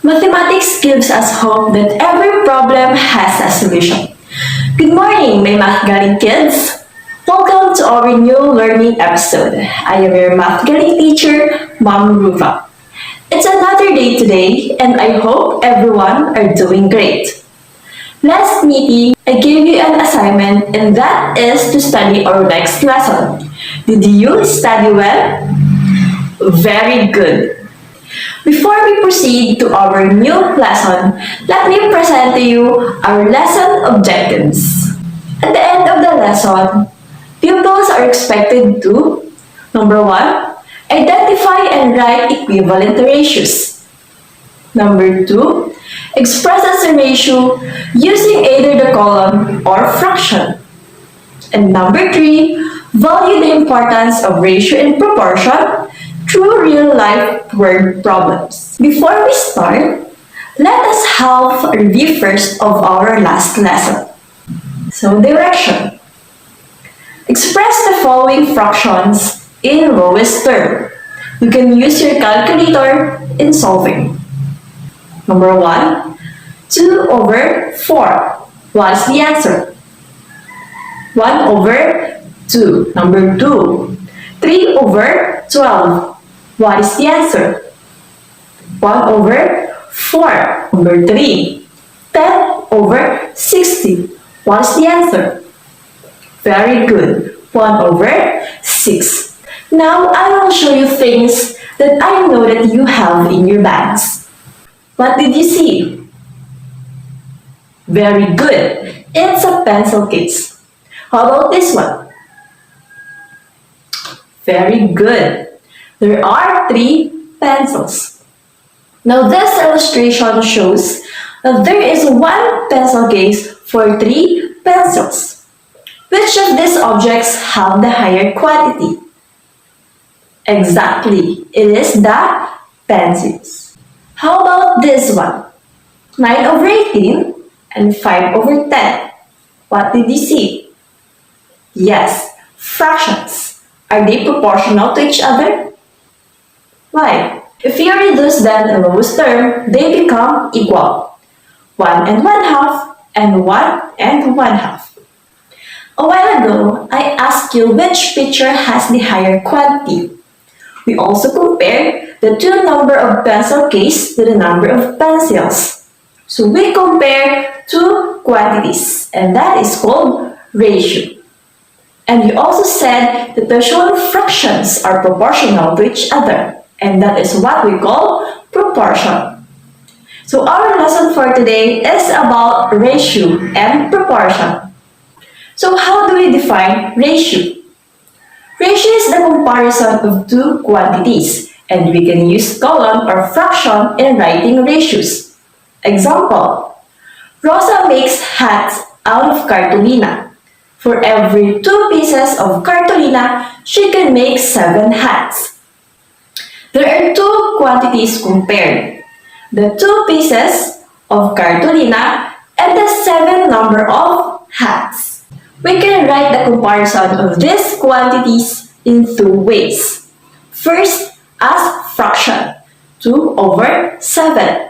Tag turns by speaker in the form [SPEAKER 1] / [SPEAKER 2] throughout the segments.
[SPEAKER 1] Mathematics gives us hope that every problem has a solution. Good morning, my math galing kids! Welcome to our new learning episode. I am your math galing teacher, Ma'am Ruva. It's another day today, and I hope everyone are doing great. Last meeting, I gave you an assignment, and that is to study our next lesson. Did you study well? Very good. Before we proceed to our new lesson, let me present to you our lesson objectives. At the end of the lesson, pupils are expected to: number 1, identify and write equivalent ratios. Number 2, express as a ratio using either the column or fraction. And number 3, value the importance of ratio and proportion through real-life word problems. Before we start, let us have a review first of our last lesson. So, direction. Express the following fractions in lowest term. You can use your calculator in solving. Number 1, 2 over 4. What is the answer? 1 over 2. Number 2, 3 over 12. What is the answer? 1 over 4. Number 3, 10 over 60. What is the answer? Very good. 1 over 6. Now, I will show you things that I know that you have in your bags. What did you see? Very good. It's a pencil case. How about this one? Very good. There are 3 pencils. Now, this illustration shows that there is 1 pencil case for 3 pencils. Which of these objects have the higher quantity? Exactly, it is the pencils. How about this one? 9 over 18 and 5 over 10. What did you see? Yes, fractions. Are they proportional to each other? Why? If you reduce them in lowest term, they become equal. 1 and 1/2 and 1 and 1/2. A while ago, I asked you which picture has the higher quantity. We also compared the 2 number of pencil case to the number of pencils. So we compare 2 quantities, and that is called ratio. And you also said that the shown fractions are proportional to each other, and that is what we call proportion. So our lesson for today is about ratio and proportion. So how do we define ratio? Ratio is the comparison of 2 quantities, and we can use column or fraction in writing ratios. Example, Rosa makes hats out of cartolina. For every 2 pieces of cartolina, she can make 7 hats. There are 2 quantities compared: the 2 pieces of cartolina and the 7 number of hats. We can write the comparison of these quantities in 2 ways. First, as fraction, 2 over 7.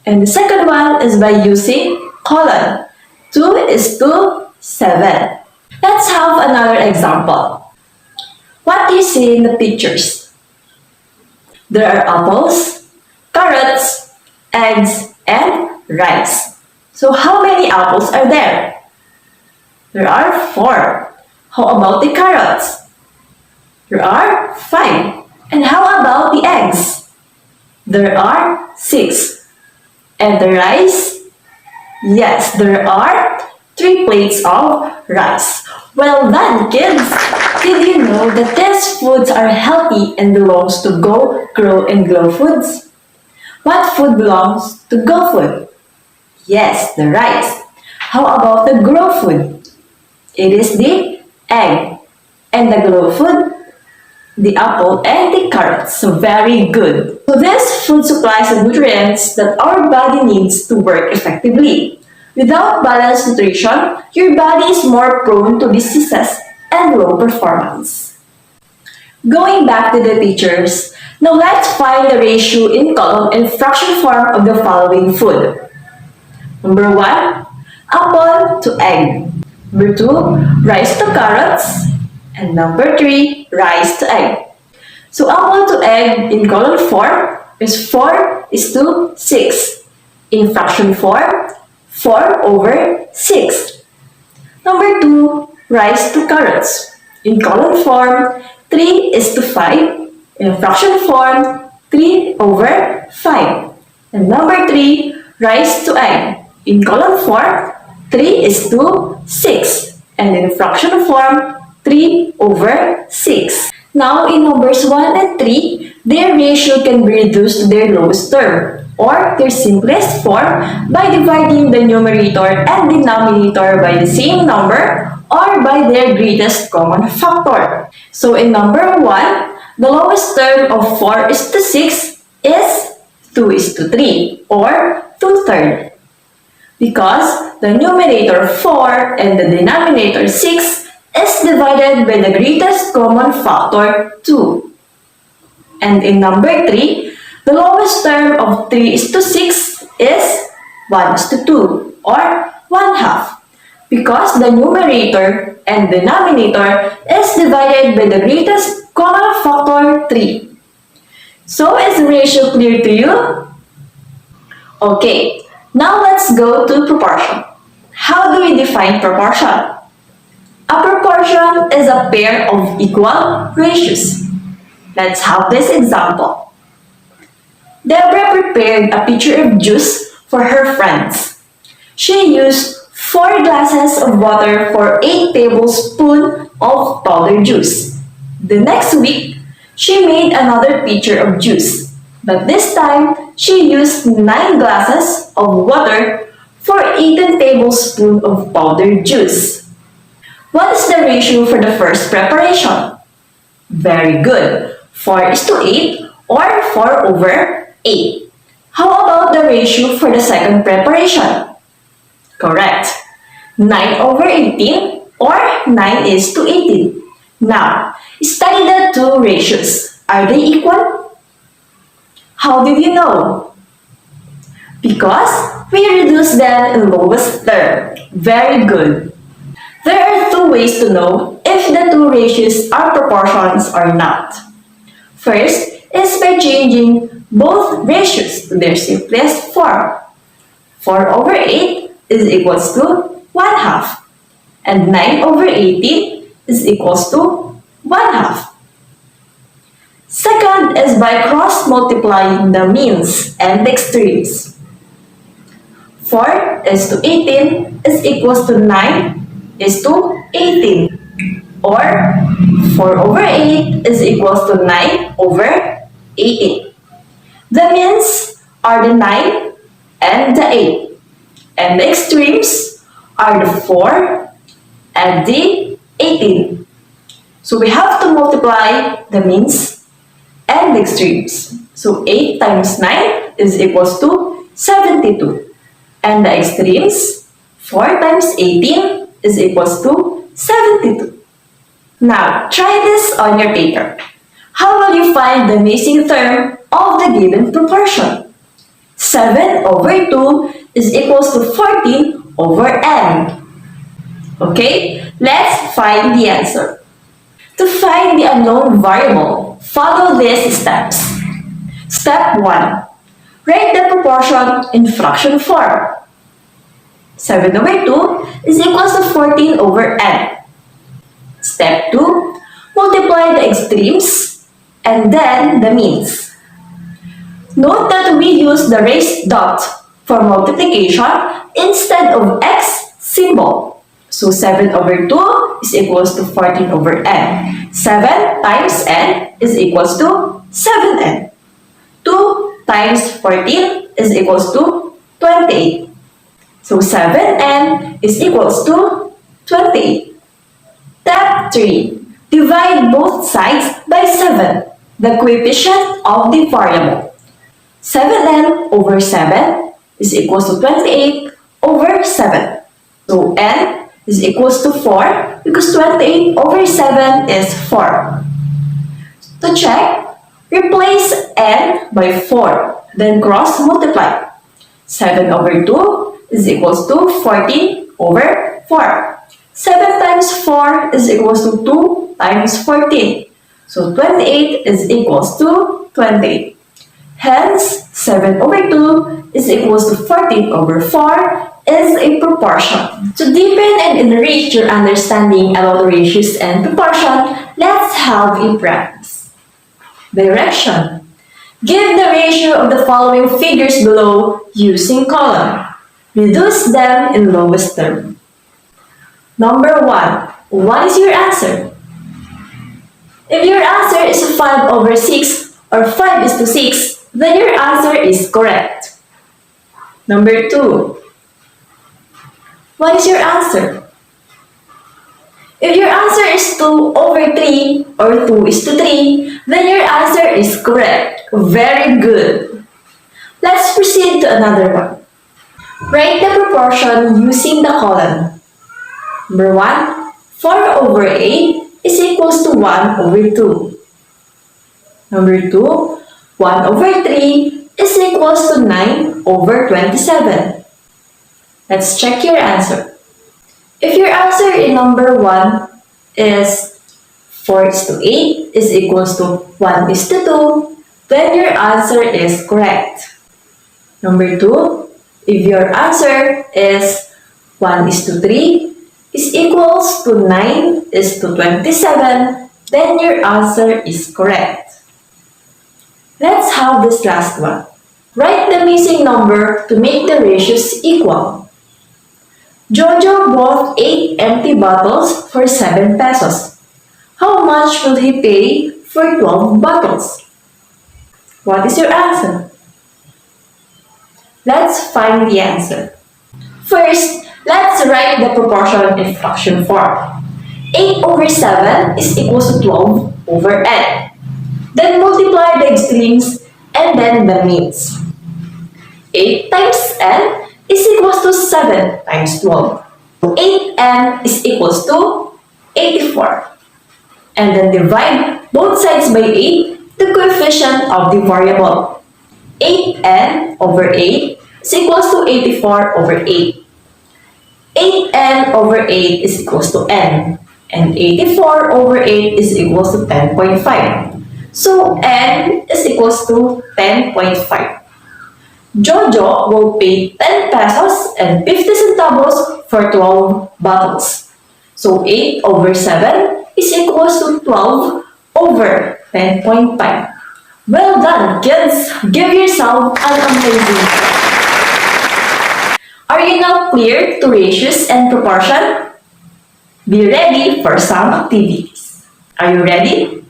[SPEAKER 1] And the second one is by using column, 2 is to 7. Let's have another example. What do you see in the pictures? There are apples, carrots, eggs, and rice. So how many apples are there? There are 4. How about the carrots? There are 5. And how about the eggs? There are 6. And the rice? Yes, there are 3 plates of rice. Well done, kids! Did you know that these foods are healthy and belongs to Go, Grow, and Glow foods? What food belongs to Go food? Yes, the rice. How about the Grow food? It is the egg. And the Glow food? The apple and the carrots. So very good. So this food supplies the nutrients that our body needs to work effectively. Without balanced nutrition, your body is more prone to diseases and low performance. Going back to the pictures, Now let's find the ratio in column and fraction form of the following food. Number 1, apple to egg. Number 2, rice to carrots. And number 3, rice to egg. So apple to egg in column form is 4:6. In fraction form, 4/6. Number 2, rice to carrots. In column form, 3:5. In fraction form, 3/5. And number 3, rice to egg. In column form, 3:6. And in fraction form, 3/6. Now, in numbers 1 and 3, their ratio can be reduced to their lowest term, or their simplest form, by dividing the numerator and denominator by the same number, or by their greatest common factor. So, in number 1, the lowest term of 4:6 is 2:3, or 2/3. Because the numerator 4 and the denominator 6 is divided by the greatest common factor 2. And in number 3, the lowest term of 3:6 is 1:2, or 1/2. Because the numerator and denominator is divided by the greatest common factor 3. So is the ratio clear to you? Okay, now let's go to proportion. How do we define proportion? A proportion is a pair of equal ratios. Let's have this example. Deborah prepared a pitcher of juice for her friends. She used 4 glasses of water for 8 tablespoons of powdered juice. The next week, she made another pitcher of juice, but this time she used 9 glasses of water for 18 tablespoons of powdered juice. What is the ratio for the first preparation? Very good. 4:8, or 4/8. How about the ratio for the second preparation? Correct. 9/18, or 9:18. Now, study the two ratios. Are they equal? How did you know? Because we reduce them in lowest term. Very good. There are 2 ways to know if the two ratios are proportions or not. First is by changing both ratios to their simplest form. 4/8 is equals to 1/2, and 9/18 is equals to 1/2. Second is by cross-multiplying the means and the extremes. 4:18 is equals to 9:18, or 4/8 is equals to 9/18. The means are the 9 and the 8, and the extremes are the 4 and the 18. So we have to multiply the means and the extremes. So 8 times 9 is equals to 72. And the extremes, 4 times 18 is equals to 72. Now, try this on your paper. How will you find the missing term of the given proportion? 7/2 is equals to 14/n. Okay, let's find the answer. To find the unknown variable, follow these steps. Step 1. Write the proportion in fraction form. 7/2 is equals to 14/n. Step 2. Multiply the extremes and then the means. Note that we use the raised dot for multiplication instead of x symbol. So 7/2 is equals to 14/n. 7 times n is equals to 7n. 2 times 14 is equals to 28. So 7n is equals to 28. Step 3. Divide both sides by 7, the coefficient of the variable. 7n/7 is equals to 28/7. So n is equals to 4 because 28/7 is 4. To check, Replace n by 4, then cross multiply. 7 over 2 is equals to 14 over 4. 7 times 4 is equals to 2 times 14. So 28 is equals to 28. Hence, 7 over 2 is equals to 14 over 4 is a proportion. To deepen and enrich your understanding about ratios and proportion, let's have a practice. Direction. Give the ratio of the following figures below using column. Reduce them in lowest term. Number 1. What is your answer? If your answer is 5 over 6 or 5 is to 6, then your answer is correct. Number 2. What is your answer? If your answer is 2 over 3 or 2 is to 3, then your answer is correct. Very good. Let's proceed to another one. Write the proportion using the column. Number 1, 4 over 8 is equals to 1 over 2. Number 2, 1 over 3 is equals to 9 over 27. Let's check your answer. If your answer in number 1 is 4 is to 8 is equals to 1 is to 2, then your answer is correct. Number 2, if your answer is 1 is to 3 is equals to 9 is to 27, then your answer is correct. Let's have this last one. Write the missing number to make the ratios equal. Jojo bought 8 empty bottles for 7 pesos. How much will he pay for 12 bottles? What is your answer? Let's find the answer. First, let's write the proportion in fraction form. 8 over 7 is equals to 12 over n. Then multiply the extremes and then the means. 8 times n is equals to 7 times 12. 8n is equals to 84. And then divide both sides by 8, the coefficient of the variable. 8n over 8 is equals to 84 over 8. 8n over 8 is equals to n. And 84 over 8 is equals to 10.5. So n is equals to 10.5. Jojo will pay 10 pesos and 50 centavos for 12 bottles. So 8 over 7 is equals to 12 over 10.5. Well done, kids! Give yourself an amazing clap. Are you now clear to ratios and proportion? Be ready for some activities. Are you ready?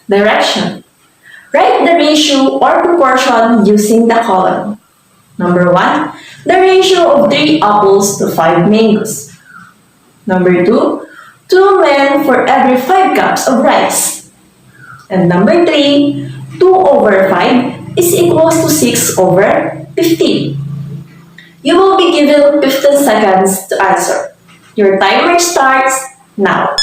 [SPEAKER 1] Direction. Write the ratio or proportion using the column. Number 1, the ratio of 3 apples to 5 mangoes. Number 2, 2 men for every 5 cups of rice. And number 3, 2 over 5 is equals to 6 over 15. You will be given 15 seconds to answer. Your timer starts now.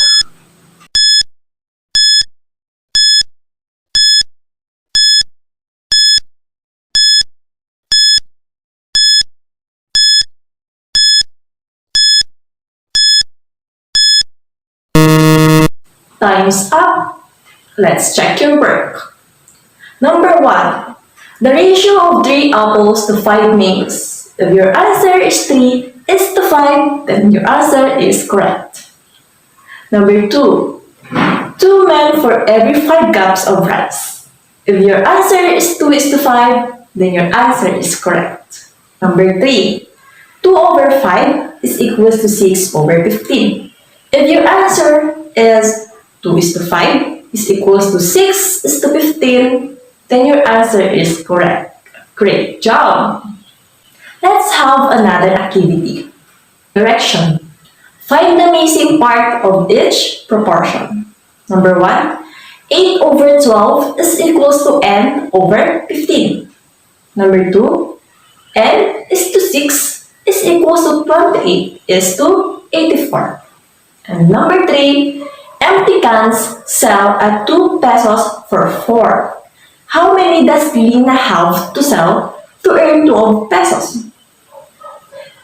[SPEAKER 1] Time's up. Let's check your work. Number 1, the ratio of 3 apples to 5 mangoes. If your answer is 3 is to 5, then your answer is correct. Number 2, 2 men for every 5 cups of rice. If your answer is 2 is to 5, then your answer is correct. Number 3, 2 over 5 is equals to 6 over 15. If your answer is 2 is to 5 is equals to 6 is to 15, then your answer is correct. Great job! Let's have another activity. Direction. Find the missing part of each proportion. Number 1, 8 over 12 is equals to n over 15. Number 2, n is to 6 is equals to 28 is to 84. And number 3, Empty cans sell at 2 pesos for 4. How many does Lina have to sell to earn 12 pesos?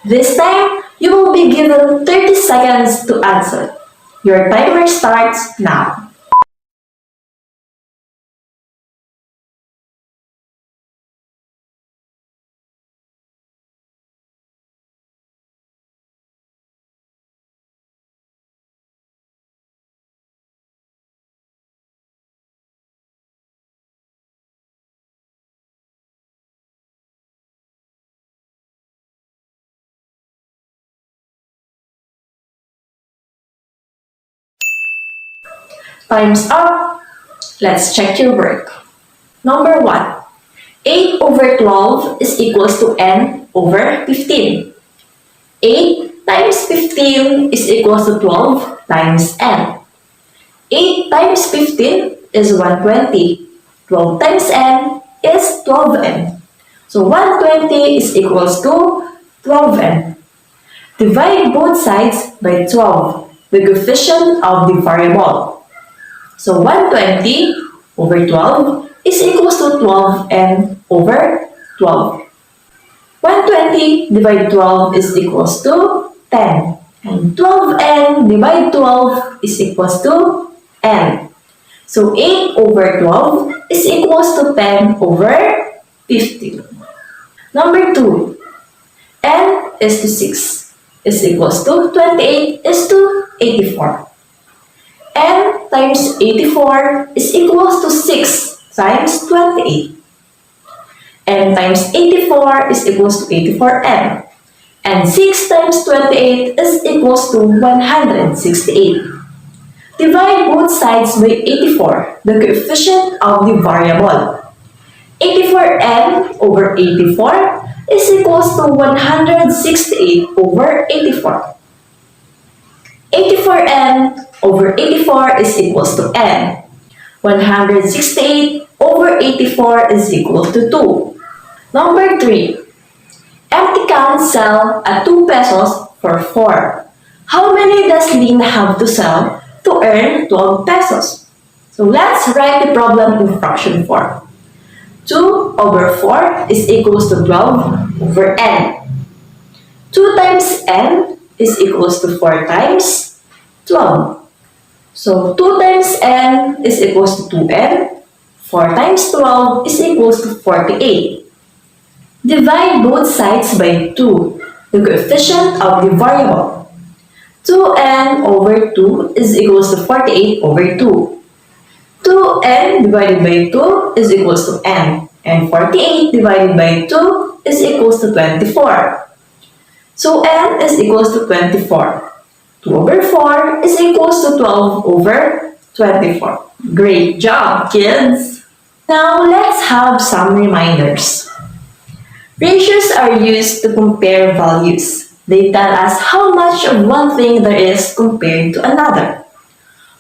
[SPEAKER 1] This time, you will be given 30 seconds to answer. Your timer starts now. Time's up. Let's check your work. Number 1. 8 over 12 is equals to n over 15. 8 times 15 is equals to 12 times n. 8 times 15 is 120. 12 times n is 12n. So 120 is equals to 12n. Divide both sides by 12, the coefficient of the variable. So 120 over 12 is equals to 12n over 12. 120 divided 12 is equals to 10. And 12n divided 12 is equals to n. So 8 over 12 is equals to 10 over 15. Number 2. N is to 6 is equals to 28 is to 84. N times 84 is equals to 6 times 28. N times 84 is equals to 84n. And 6 times 28 is equals to 168. Divide both sides by 84, the coefficient of the variable. 84n over 84 is equals to 168 over 84. 84n over 84 is equals to n. 168 over 84 is equal to 2. Number 3. Empty cans sell at 2 pesos for 4. How many does Lina have to sell to earn 12 pesos? So let's write the problem in fraction form. 2 over 4 is equals to 12 over n. 2 times n is equals to 4 times 12. So 2 times n is equals to 2n. 4 times 12 is equals to 48. Divide both sides by 2, the coefficient of the variable. 2n over 2 is equals to 48 over 2. 2n divided by 2 is equals to n. And 48 divided by 2 is equals to 24. So n is equals to 24. 2 over 4 is equals to 12 over 24. Great job, kids! Now let's have some reminders. Ratios are used to compare values. They tell us how much of one thing there is compared to another.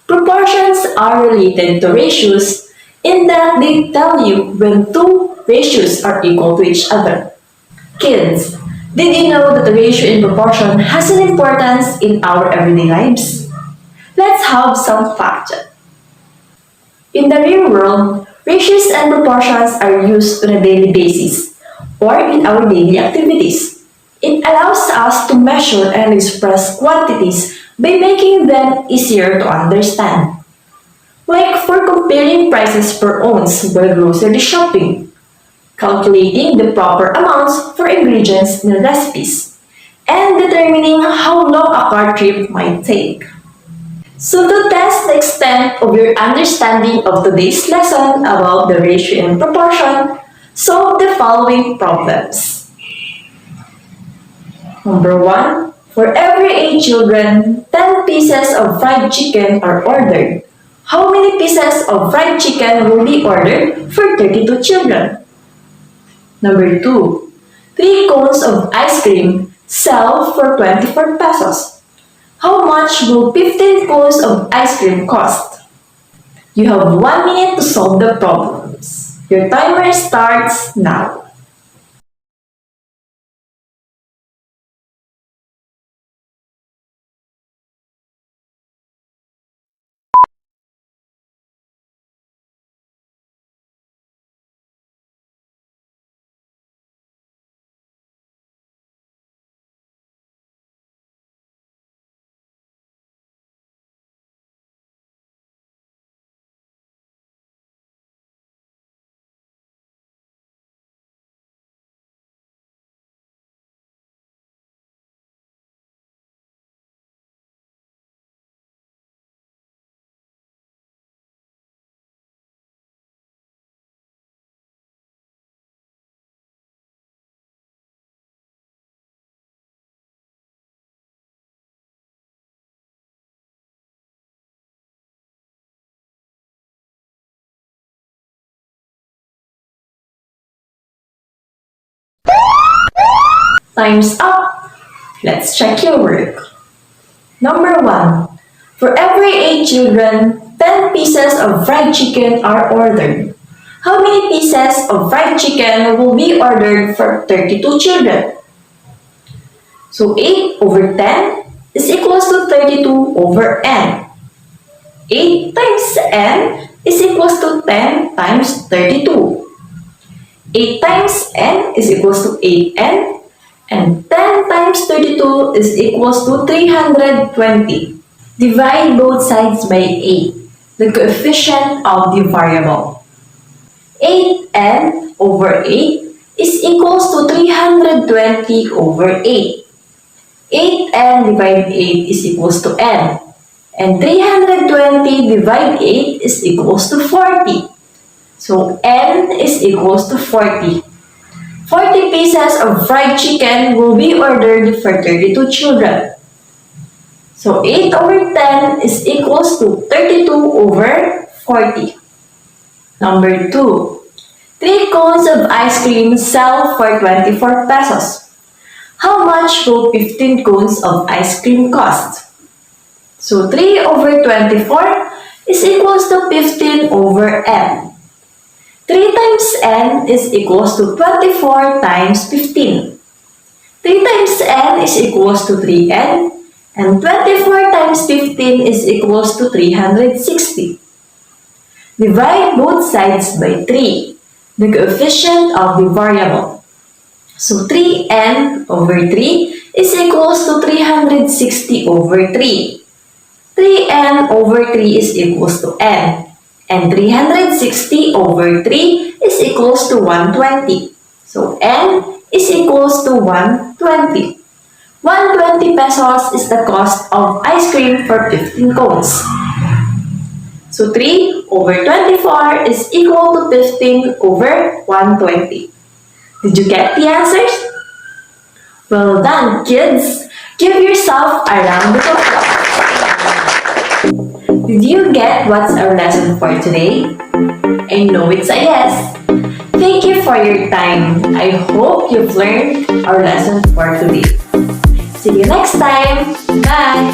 [SPEAKER 1] Proportions are related to ratios in that they tell you when two ratios are equal to each other. Kids, did you know that the ratio in proportion has an importance in our everyday lives? Let's have some fact check. In the real world, ratios and proportions are used on a daily basis or in our daily activities. It allows us to measure and express quantities by making them easier to understand. Like for comparing prices per ounce while grocery shopping, calculating the proper amounts for ingredients in recipes, and determining how long a car trip might take. So to test the extent of your understanding of today's lesson about the ratio and proportion, solve the following problems. Number 1. For every 8 children, 10 pieces of fried chicken are ordered. How many pieces of fried chicken will be ordered for 32 children? Number 2. 3 cones of ice cream sell for 24 pesos. How much will 15 cones of ice cream cost? You have 1 minute to solve the problems. Your timer starts now. Time's up. Let's check your work. Number 1. For every 8 children, 10 pieces of fried chicken are ordered. How many pieces of fried chicken will be ordered for 32 children? So 8 over 10 is equals to 32 over n. 8 times n is equals to 10 times 32. 8 times n is equals to 8n, and 10 times 32 is equals to 320. Divide both sides by 8, the coefficient of the variable. 8n over 8 is equals to 320 over 8. 8n divided 8 is equals to n. And 320 divided 8 is equals to 40. So n is equals to 40. 40 pieces of fried chicken will be ordered for 32 children. So 8 over 10 is equals to 32 over 40. Number 2. 3 cones of ice cream sell for 24 pesos. How much will 15 cones of ice cream cost? So 3 over 24 is equals to 15 over n. 3 times n is equals to 24 times 15. 3 times n is equals to 3n, and 24 times 15 is equals to 360. Divide both sides by 3, the coefficient of the variable. So 3n over 3 is equals to 360 over 3. 3n over 3 is equals to n, and 360 over 3 is equals to 120. So n is equals to 120. 120 pesos is the cost of ice cream for 15 cones. So 3 over 24 is equal to 15 over 120. Did you get the answers? Well done, kids! Give yourself a round of applause. Did you get what's our lesson for today? I know it's a yes. Thank you for your time. I hope you've learned our lesson for today. See you next time. Bye!